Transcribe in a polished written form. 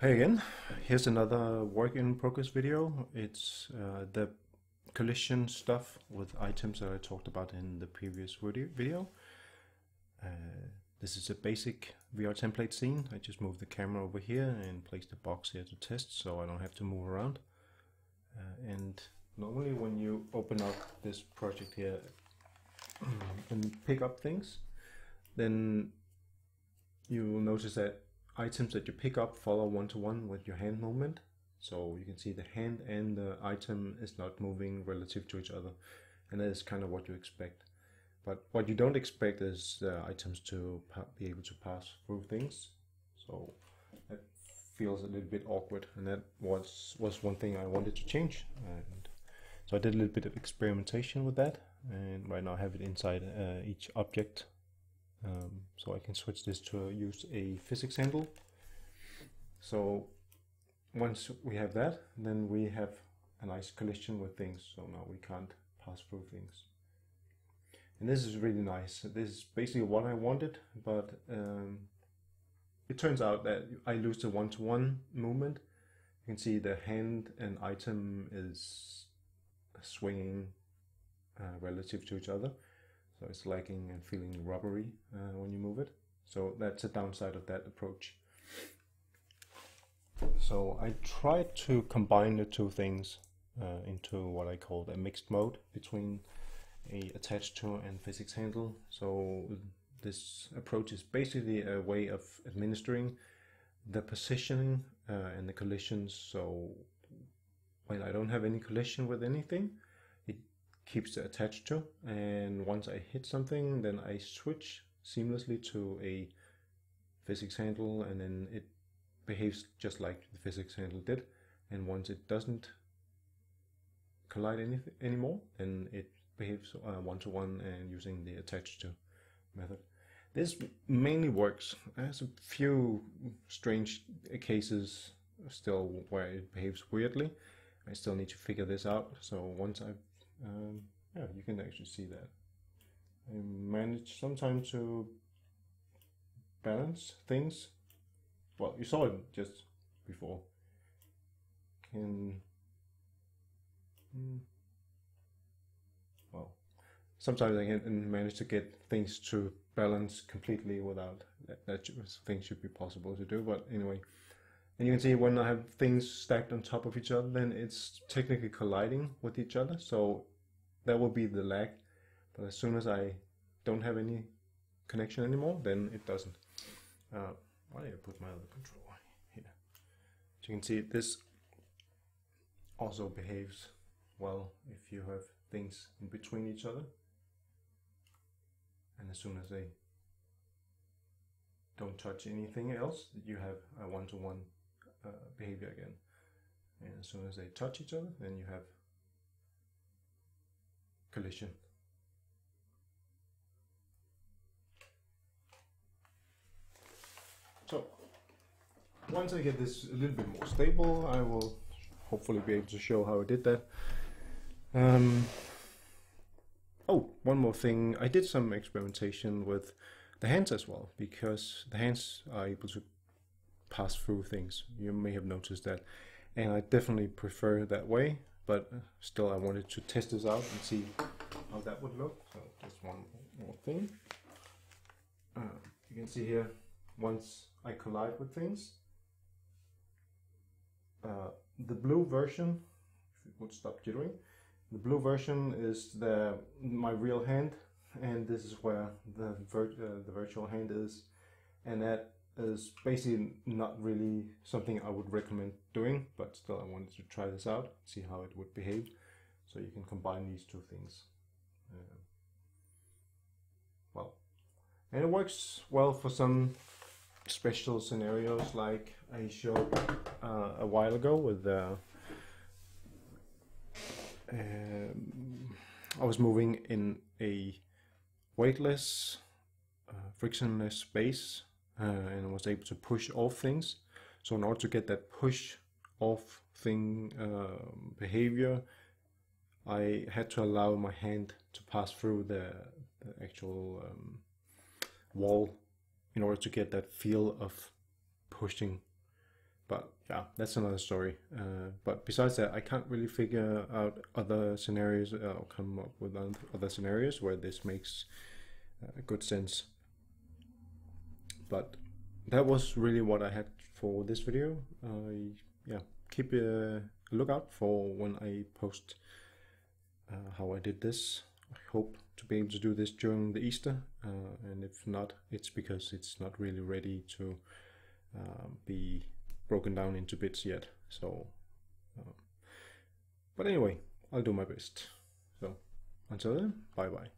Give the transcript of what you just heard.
Hi again, here's another work in progress video. It's the collision stuff with items that I talked about in the previous video. This is a basic VR template scene. I just moved the camera over here and placed a box here to test so I don't have to move around. And normally when you open up this project here and pick up things, then you will notice that items that you pick up follow one-to-one with your hand movement. So you can see the hand and the item is not moving relative to each other, and that is kind of what you expect. But what you don't expect is the items to be able to pass through things. So that feels a little bit awkward, and that was one thing I wanted to change. And so I did a little bit of experimentation with that, and right now I have it inside each object. So I can switch this to use a PhysicsHandle. So once we have that, then we have a nice collision with things. So now we can't pass through things. And this is really nice. This is basically what I wanted, but it turns out that I lose the one-to-one movement. You can see the hand and item is swinging relative to each other. So it's lagging and feeling rubbery when you move it. So that's a downside of that approach. So I tried to combine the two things into what I called a mixed mode between a AttachTo and PhysicsHandle. So this approach is basically a way of administering the positioning and the collisions. So when I don't have any collision with anything, it keeps the AttachTo, and once I hit something, then I switch seamlessly to a PhysicsHandle, and then it behaves just like the PhysicsHandle did. And once it doesn't collide anymore, then it behaves one-to-one and using the AttachTo method. This mainly works. There's a few strange cases still where it behaves weirdly. I still need to figure this out. So once I've yeah, you can actually see that I manage sometimes to balance things. Well, you saw it just before. Well, sometimes I can manage to get things to balance completely without that thing should be possible to do. But anyway, and you can see when I have things stacked on top of each other, then it's technically colliding with each other. So that will be the lag. But as soon as I don't have any connection anymore, then it doesn't. Why did I put my other controller here? As you can see, this also behaves well if you have things in between each other. And as soon as they don't touch anything else, you have a one-to-one behavior again. And as soon as they touch each other, then you have collision. So once I get this a little bit more stable, I will hopefully be able to show how I did that. Oh, one more thing. I did some experimentation with the hands as well, because the hands are able to pass through things. You may have noticed that, and I definitely prefer that way, but still I wanted to test this out and see how that would look. So just one more thing. You can see here, once I collide with things, the blue version, if it would stop jittering, the blue version is my real hand, and this is where the virtual hand is, and that is basically not really something I would recommend doing, but still I wanted to try this out, see how it would behave. So you can combine these two things. Well, and it works well for some special scenarios, like I showed a while ago with I was moving in a weightless, frictionless space, and I was able to push off things. So in order to get that push off thing behavior, I had to allow my hand to pass through the actual wall in order to get that feel of pushing but yeah, that's another story. But besides that, I can't really figure out other scenarios or come up with other scenarios where this makes good sense. But that was really what I had for this video. Yeah, keep a lookout for when I post how I did this. I hope to be able to do this during the Easter, and if not, it's because it's not really ready to be broken down into bits yet. So, but anyway, I'll do my best. So, until then, bye bye.